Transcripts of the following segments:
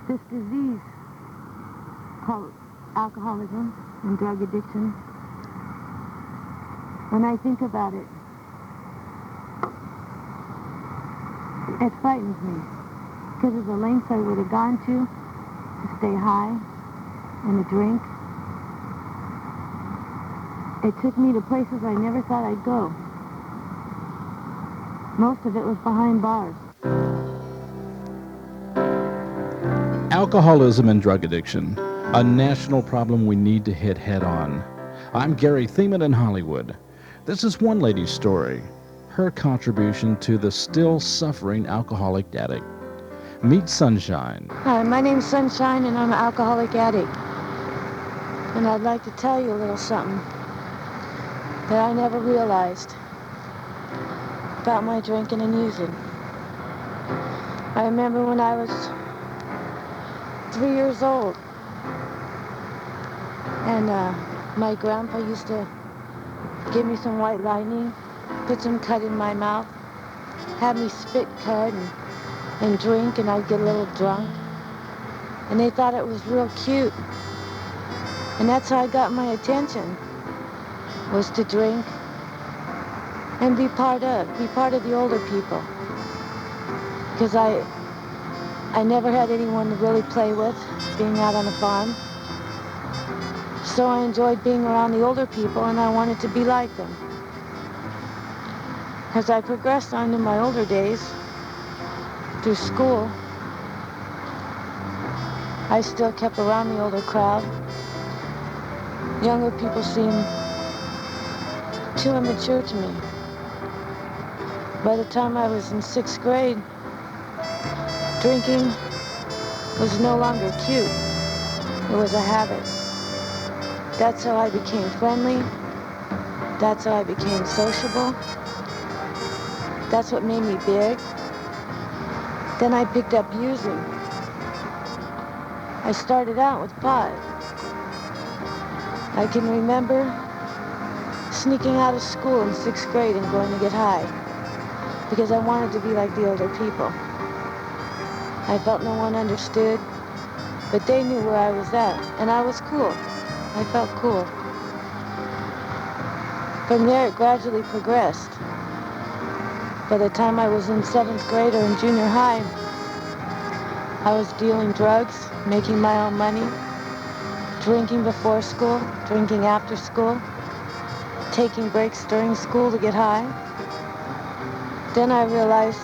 This disease called alcoholism and drug addiction, when I think about it, it frightens me because of the lengths I would have gone to stay high and to drink. It took me to places I never thought I'd go. Most of it was behind bars. Alcoholism and drug addiction, a national problem we need to hit head on. I'm Gary Thiemann in Hollywood. This is one lady's story, her contribution to the still suffering alcoholic addict. Meet Sunshine. Hi, my name's Sunshine and I'm an alcoholic addict. And I'd like to tell you a little something that I never realized about my drinking and using. I remember when I was 3 years old, and my grandpa used to give me some white lightning, put some cut in my mouth, have me spit cut and drink, and I'd get a little drunk. And they thought it was real cute. And that's how I got my attention, was to drink and be part of the older people. Because I never had anyone to really play with, being out on the farm. So I enjoyed being around the older people, and I wanted to be like them. As I progressed on in my older days, through school, I still kept around the older crowd. Younger people seemed too immature to me. By the time I was in 6th grade, drinking was no longer cute. It was a habit. That's how I became friendly. That's how I became sociable. That's what made me big. Then I picked up using. I started out with pot. I can remember sneaking out of school in 6th grade and going to get high because I wanted to be like the older people. I felt no one understood, but they knew where I was at, and I was cool. I felt cool. From there, it gradually progressed. By the time I was in 7th grade or in junior high, I was dealing drugs, making my own money, drinking before school, drinking after school, taking breaks during school to get high. Then I realized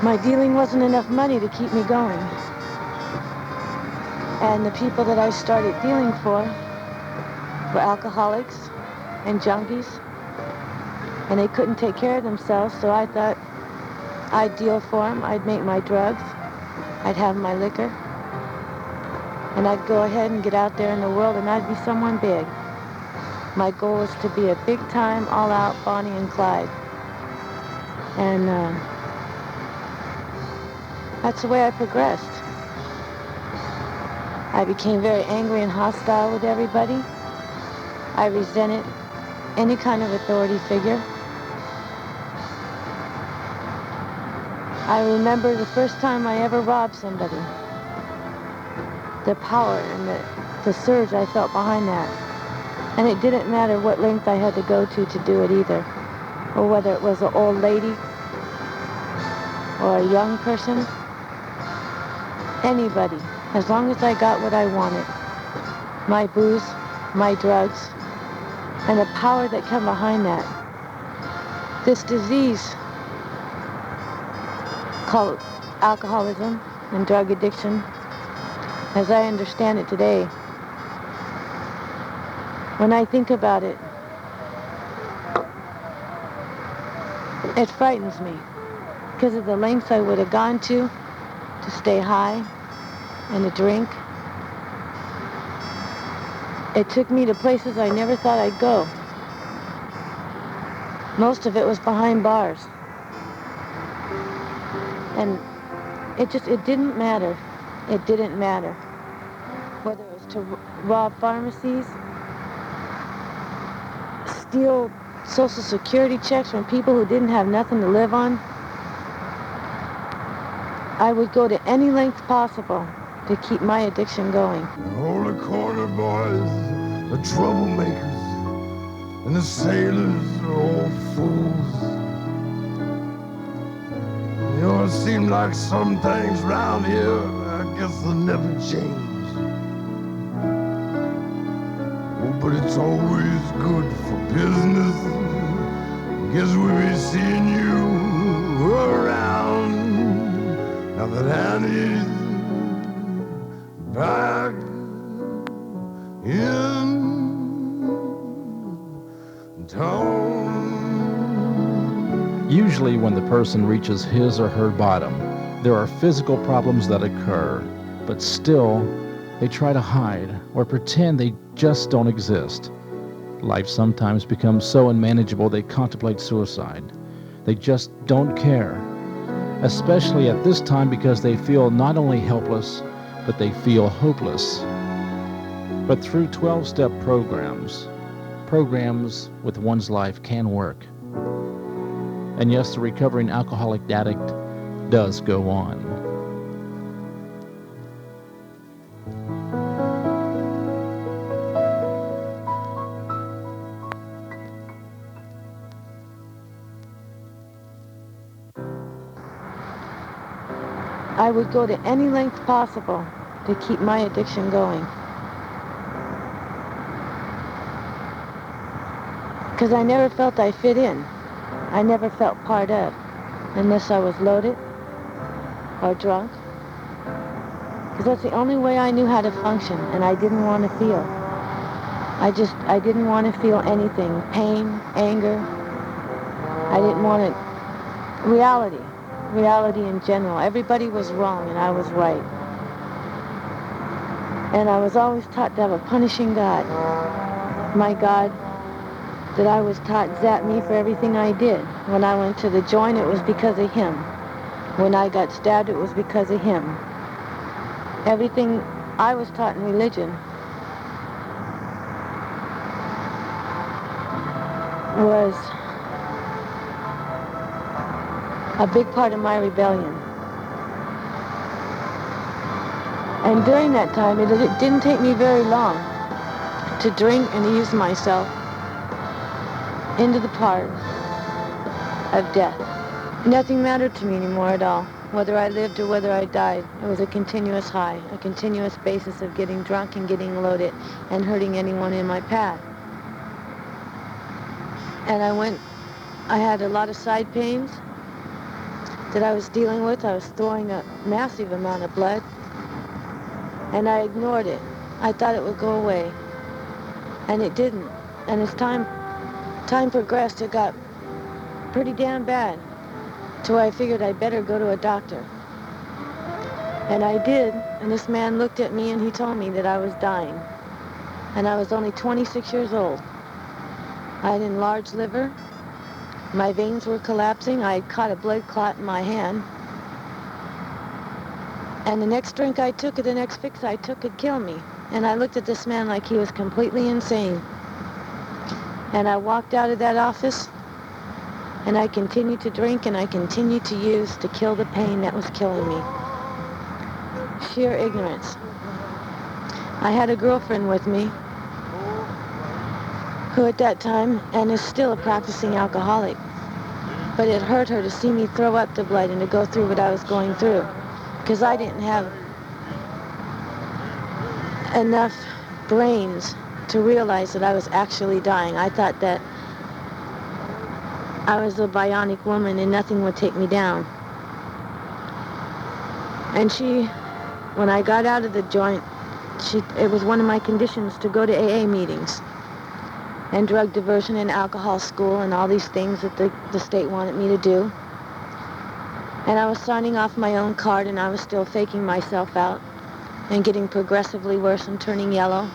my dealing wasn't enough money to keep me going. And the people that I started dealing for were alcoholics and junkies, and they couldn't take care of themselves, so I thought I'd deal for them. I'd make my drugs, I'd have my liquor, and I'd go ahead and get out there in the world and I'd be someone big. My goal was to be a big-time, all-out Bonnie and Clyde. And that's the way I progressed. I became very angry and hostile with everybody. I resented any kind of authority figure. I remember the first time I ever robbed somebody. The power and the surge I felt behind that. And it didn't matter what length I had to go to do it either. Or whether it was an old lady or a young person. Anybody, as long as I got what I wanted. My booze, my drugs, and the power that came behind that. This disease called alcoholism and drug addiction, as I understand it today, when I think about it, it frightens me because of the lengths I would have gone to stay high and to drink. It took me to places I never thought I'd go. Most of it was behind bars. And it didn't matter. It didn't matter. Whether it was to rob pharmacies, steal Social Security checks from people who didn't have nothing to live on, I would go to any length possible to keep my addiction going. All the corner boys are troublemakers, and the sailors are all fools. You know, it seems like some things round here, I guess they'll never change. Oh, but it's always good for business. Guess we'll be seeing you around now that Annie's back in town. Usually when the person reaches his or her bottom, there are physical problems that occur, but still, they try to hide or pretend they just don't exist. Life sometimes becomes so unmanageable they contemplate suicide. They just don't care, especially at this time because they feel not only helpless, but they feel hopeless. But through 12-step programs with one's life can work. And yes, the recovering alcoholic addict does go on. I would go to any length possible to keep my addiction going. Because I never felt I fit in. I never felt part of, unless I was loaded or drunk. Because that's the only way I knew how to function, and I didn't want to feel. I didn't want to feel anything. Pain, anger. I didn't want it. Reality in general. Everybody was wrong and I was right. And I was always taught to have a punishing God. My God that I was taught zapped me for everything I did. When I went to the joint, it was because of him. When I got stabbed, it was because of him. Everything I was taught in religion was a big part of my rebellion. And during that time, it didn't take me very long to drink and ease myself into the part of death. Nothing mattered to me anymore at all, whether I lived or whether I died. It was a continuous high, a continuous basis of getting drunk and getting loaded and hurting anyone in my path. And I had a lot of side pains that I was dealing with. I was throwing a massive amount of blood, and I ignored it. I thought it would go away, and it didn't. And as time progressed, it got pretty damn bad, to where I figured I'd better go to a doctor. And I did, and this man looked at me and he told me that I was dying. And I was only 26 years old. I had enlarged liver. My veins were collapsing. I had caught a blood clot in my hand. And the next drink I took or the next fix I took could kill me. And I looked at this man like he was completely insane. And I walked out of that office, and I continued to drink and I continued to use to kill the pain that was killing me. Sheer ignorance. I had a girlfriend with me who at that time, and is still a practicing alcoholic, but it hurt her to see me throw up the blood and to go through what I was going through, because I didn't have enough brains to realize that I was actually dying. I thought that I was a bionic woman and nothing would take me down. And when I got out of the joint, it was one of my conditions to go to AA meetings and drug diversion and alcohol school and all these things that the state wanted me to do. And I was signing off my own card, and I was still faking myself out and getting progressively worse and turning yellow,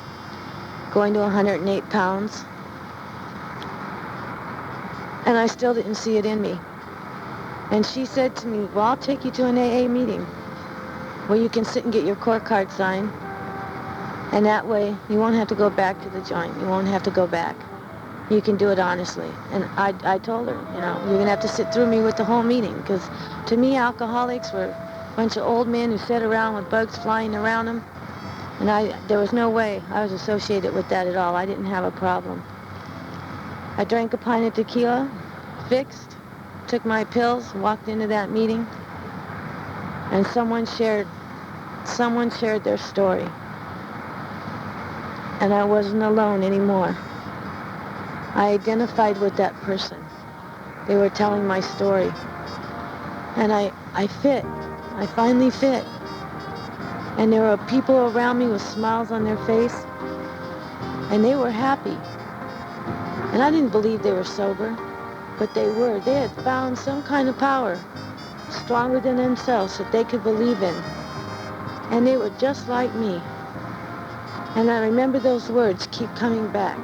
going to 108 pounds. And I still didn't see it in me. And she said to me, well, I'll take you to an AA meeting where you can sit and get your core card signed. And that way, you won't have to go back to the joint. You won't have to go back. You can do it honestly. And I told her, you're going to have to sit through me with the whole meeting. Because to me, alcoholics were bunch of old men who sat around with bugs flying around them. And there was no way I was associated with that at all. I didn't have a problem. I drank a pint of tequila, fixed, took my pills, walked into that meeting, and someone shared their story. And I wasn't alone anymore. I identified with that person. They were telling my story. And I fit. I finally fit. And there were people around me with smiles on their face. And they were happy. And I didn't believe they were sober, but they were. They had found some kind of power stronger than themselves that they could believe in. And they were just like me. And I remember those words keep coming back.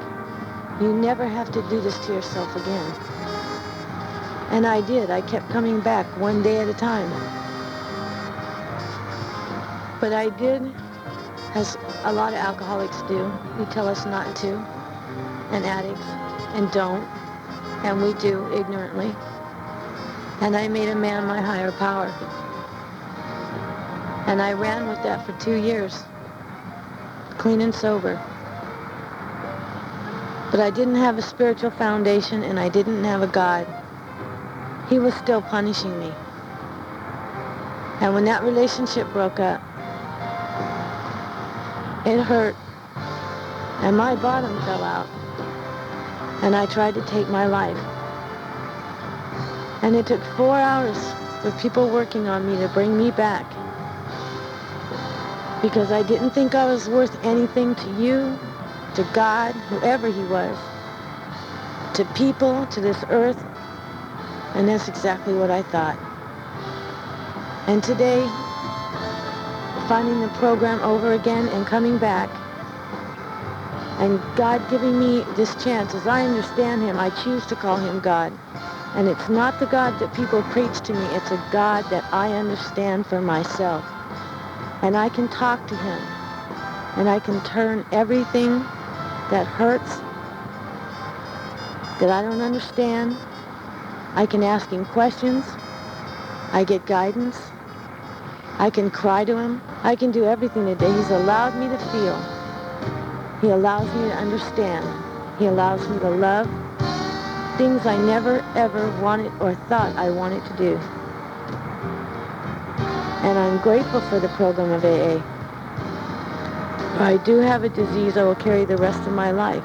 You never have to do this to yourself again. And I did. I kept coming back one day at a time. But I did, as a lot of alcoholics do, who tell us not to, and addicts, and don't, and we do ignorantly. And I made a man my higher power. And I ran with that for 2 years, clean and sober. But I didn't have a spiritual foundation, and I didn't have a God. He was still punishing me. And when that relationship broke up, it hurt, and my bottom fell out, and I tried to take my life. And it took 4 hours with people working on me to bring me back, because I didn't think I was worth anything to you, to God, whoever he was, to people, to this earth, and that's exactly what I thought. And today, finding the program over again and coming back, and God giving me this chance, as I understand him, I choose to call him God. And it's not the God that people preach to me, it's a God that I understand for myself. And I can talk to him, and I can turn everything that hurts, that I don't understand. I can ask him questions. I get guidance. I can cry to him. I can do everything today. He's allowed me to feel. He allows me to understand. He allows me to love things I never, ever wanted or thought I wanted to do. And I'm grateful for the program of AA. I do have a disease I will carry the rest of my life.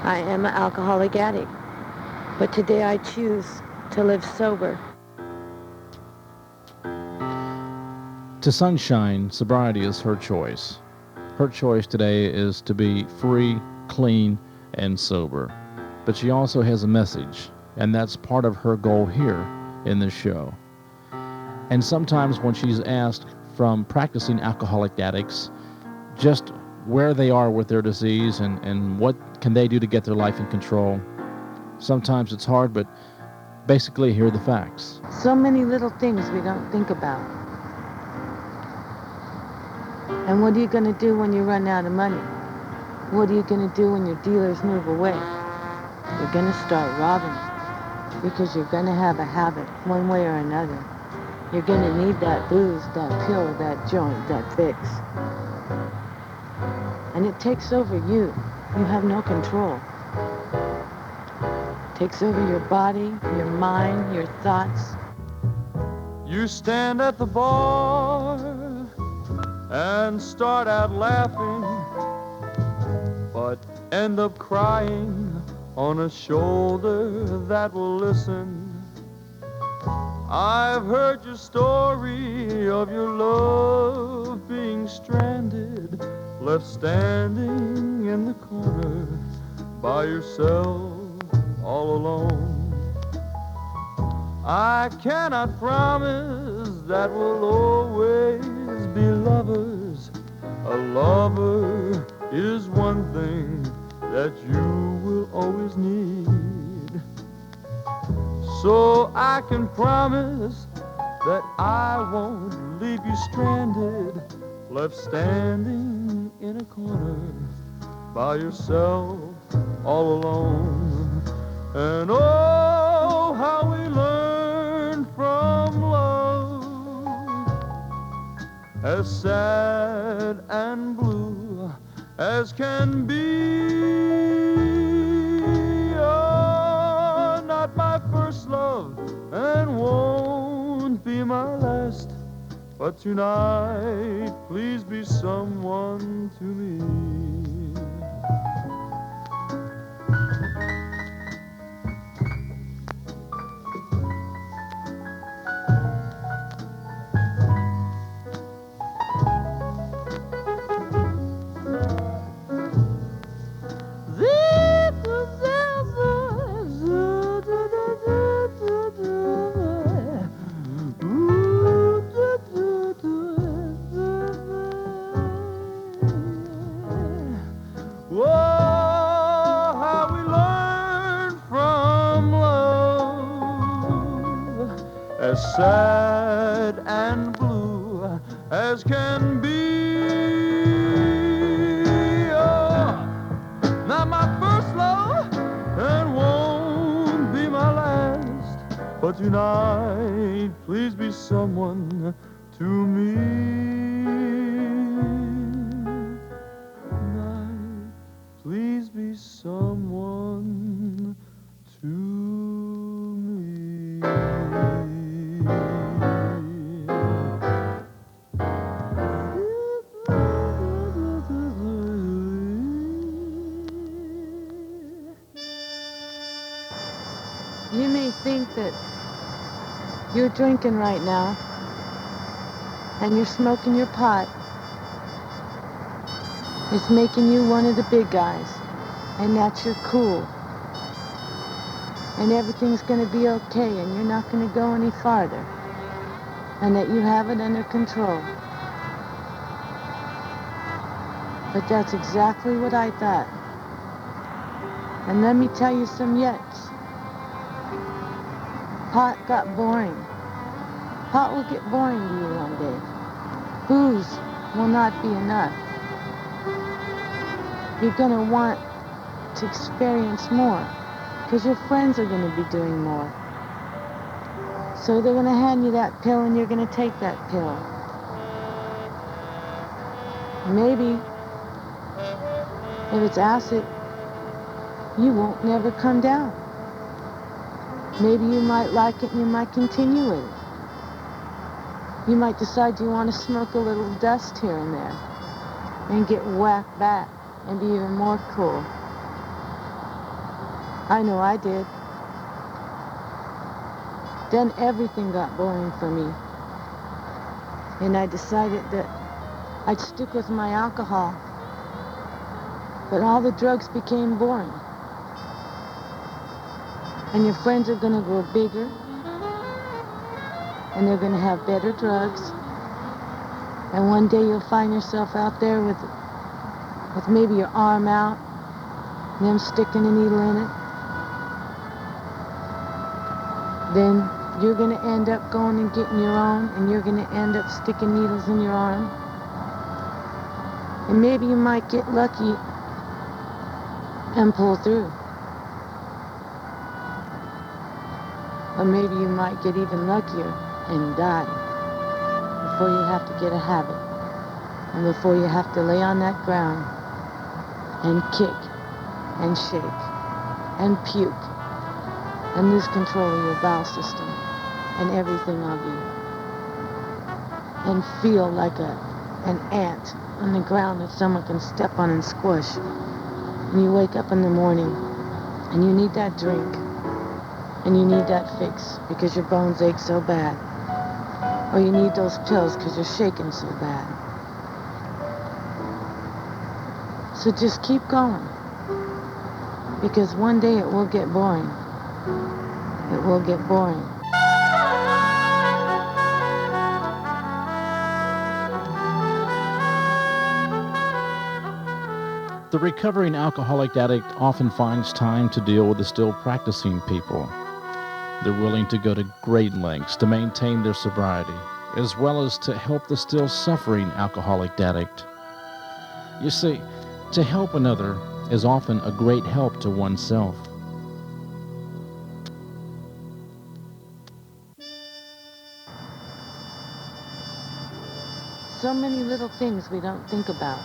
I am an alcoholic addict. But today I choose to live sober. To Sunshine, sobriety is her choice. Her choice today is to be free, clean, and sober. But she also has a message, and that's part of her goal here in this show. And sometimes when she's asked from practicing alcoholic addicts just where they are with their disease and what can they do to get their life in control, sometimes it's hard, but basically here are the facts. So many little things we don't think about. And what are you going to do when you run out of money? What are you going to do when your dealers move away? You're going to start robbing, because you're going to have a habit one way or another. You're going to need that booze, that pill, that joint, that fix. And it takes over you. You have no control. It takes over your body, your mind, your thoughts. You stand at the bar and start out laughing, but end up crying on a shoulder that will listen. I've heard your story of your love being stranded, left standing in the corner by yourself, all alone. I cannot promise that we'll always be lovers. A lover is one thing that you will always need. So I can promise that I won't leave you stranded, left standing in a corner by yourself, all alone. And oh, how we learn from love as sad and blue as can be. Oh, not my first love and won't be my last, but tonight please be someone to me. Whoa, how we learn from love, as sad and blue as can be. Oh, not my first love and won't be my last, but tonight please be someone to me. Tonight, please be someone to me. You may think that you're drinking right now and you're smoking your pot. It's making you one of the big guys, and that you're cool. And everything's going to be okay, and you're not going to go any farther. And that you have it under control. But that's exactly what I thought. And let me tell you some yets. Pot got boring. Pot will get boring to you one day. Booze will not be enough. You're going to want to experience more, because your friends are going to be doing more. So they're going to hand you that pill, and you're going to take that pill. Maybe, if it's acid, you won't never come down. Maybe you might like it and you might continue with it. You might decide you want to smoke a little dust here and there and get whacked back and be even more cool. I know I did. Then everything got boring for me. And I decided that I'd stick with my alcohol. But all the drugs became boring. And your friends are going to grow bigger. And they're going to have better drugs. And one day you'll find yourself out there with maybe your arm out, and them sticking a needle in it. Then you're going to end up going and getting your own, and you're going to end up sticking needles in your arm. And maybe you might get lucky and pull through. Or maybe you might get even luckier and die before you have to get a habit, and before you have to lay on that ground and kick and shake and puke and lose control of your bowel system and everything of you, and feel like an ant on the ground that someone can step on and squish. And you wake up in the morning and you need that drink and you need that fix because your bones ache so bad, or you need those pills because you're shaking so bad. So just keep going, because one day it will get boring. It will get boring. The recovering alcoholic addict often finds time to deal with the still practicing people. They're willing to go to great lengths to maintain their sobriety, as well as to help the still suffering alcoholic addict. You see, to help another is often a great help to oneself. so many little things we don't think about.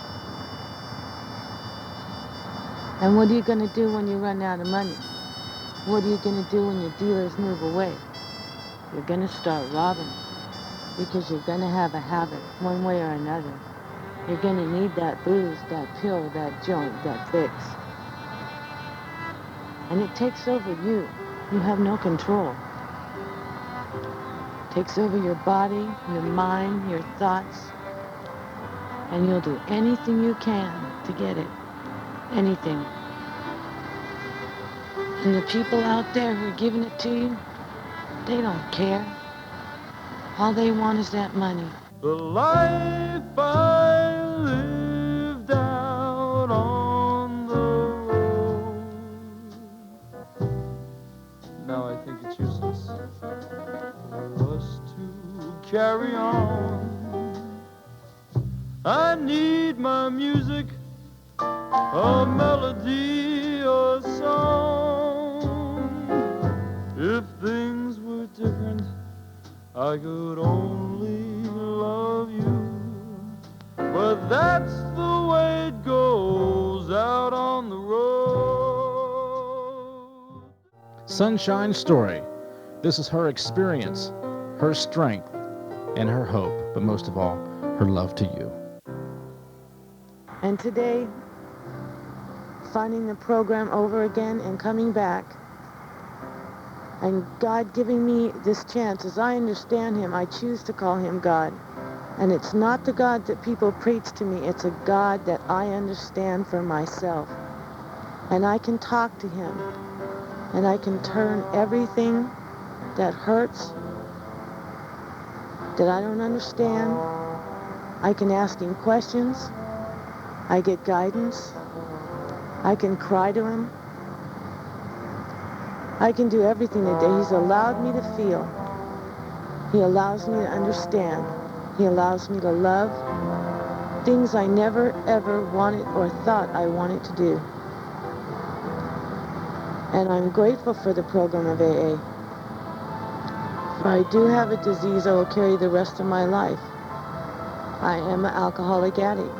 And what are you going to do when you run out of money? What are you going to do when your dealers move away? You're going to start robbing because you're going to have a habit one way or another. You're going to need that booze, that pill, that joint, that fix. And it takes over you. You have no control. It takes over your body, your mind, your thoughts. And you'll do anything you can to get it. Anything. And the people out there who are giving it to you, they don't care. All they want is that money. The life I lived out on the road. Now I think it's useless for us to carry on. I need my music, a melody, a song. If things were different, I could only love you. But that's the way it goes out on the road. Sunshine's story. This is her experience, her strength, and her hope, but most of all, her love to you. And today, finding the program over again and coming back, and God giving me this chance, as I understand him, I choose to call him God. And it's not the God that people preach to me, it's a God that I understand for myself. And I can talk to him, and I can turn everything that hurts, that I don't understand, I can ask him questions, I get guidance, I can cry to him, I can do everything today. He's allowed me to feel. He allows me to understand. He allows me to love things I never ever wanted or thought I wanted to do. And I'm grateful for the program of AA. For I do have a disease I will carry the rest of my life. I am an alcoholic addict.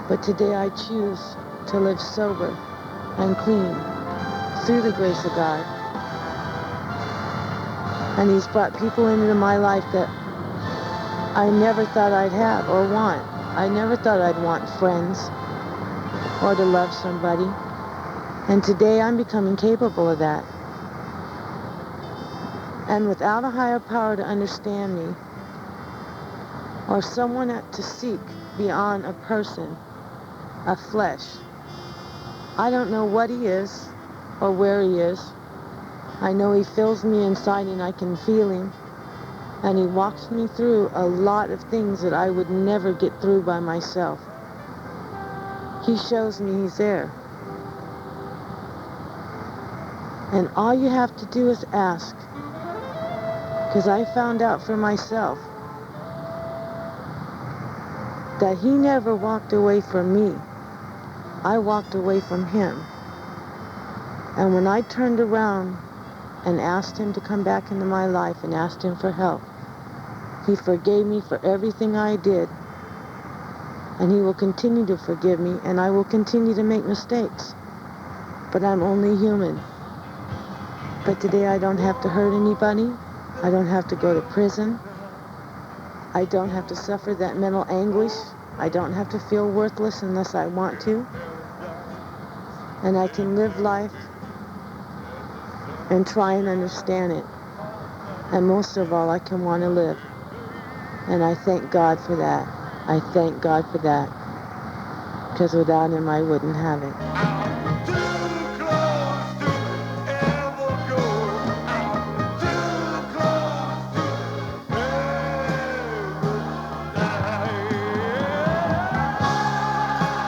But today I choose to live sober and clean through the grace of God. And he's brought people into my life that I never thought I'd have or want. I never thought I'd want friends or to love somebody. And today I'm becoming capable of that. And without a higher power to understand me, or someone to seek beyond a person, a flesh, I don't know what he is or where he is. I know he fills me inside and I can feel him. And he walks me through a lot of things that I would never get through by myself. He shows me he's there. And all you have to do is ask. Because I found out for myself that he never walked away from me. I walked away from him. And when I turned around and asked him to come back into my life and asked him for help, he forgave me for everything I did. And he will continue to forgive me, and I will continue to make mistakes. But I'm only human. But today I don't have to hurt anybody. I don't have to go to prison. I don't have to suffer that mental anguish. I don't have to feel worthless unless I want to. And I can live life and try and understand it. And most of all, I can want to live. And I thank God for that. I thank God for that. Because without him, I wouldn't have it.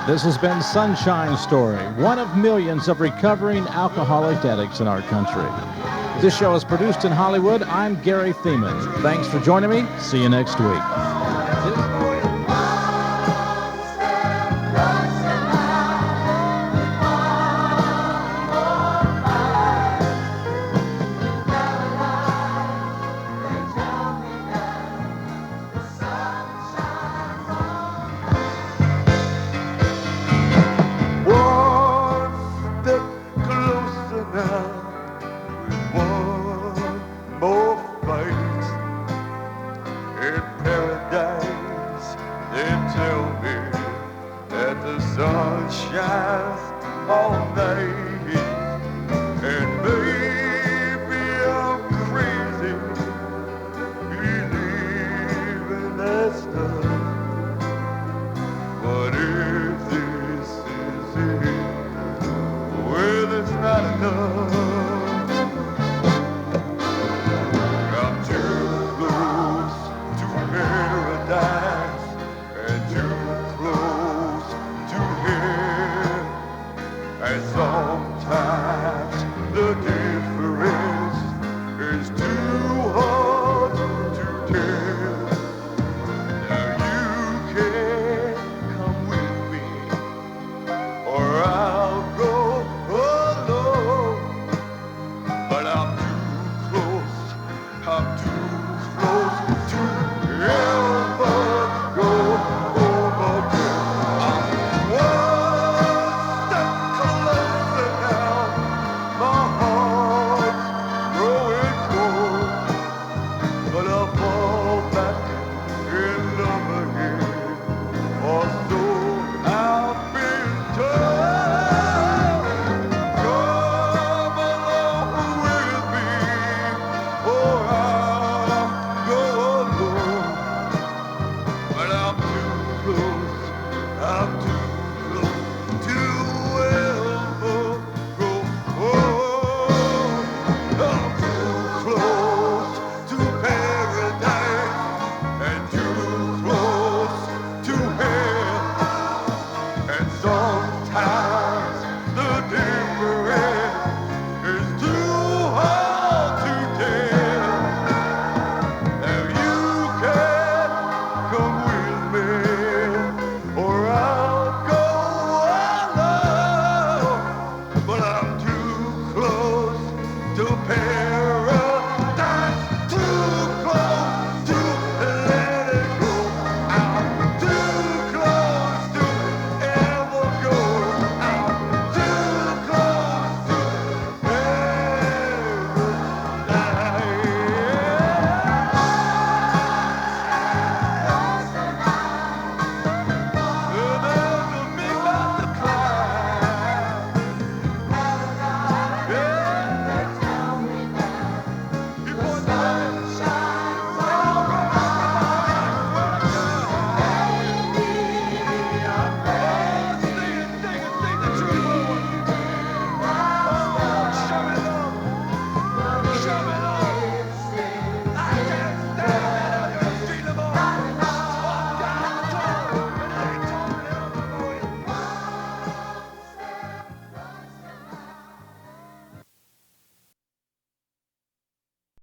This has been Sunshine's Story, one of millions of recovering alcoholic addicts in our country. This show is produced in Hollywood. I'm Gary Thiemann. Thanks for joining me. See you next week. jazz all night. And maybe I'm crazy, believing that stuff.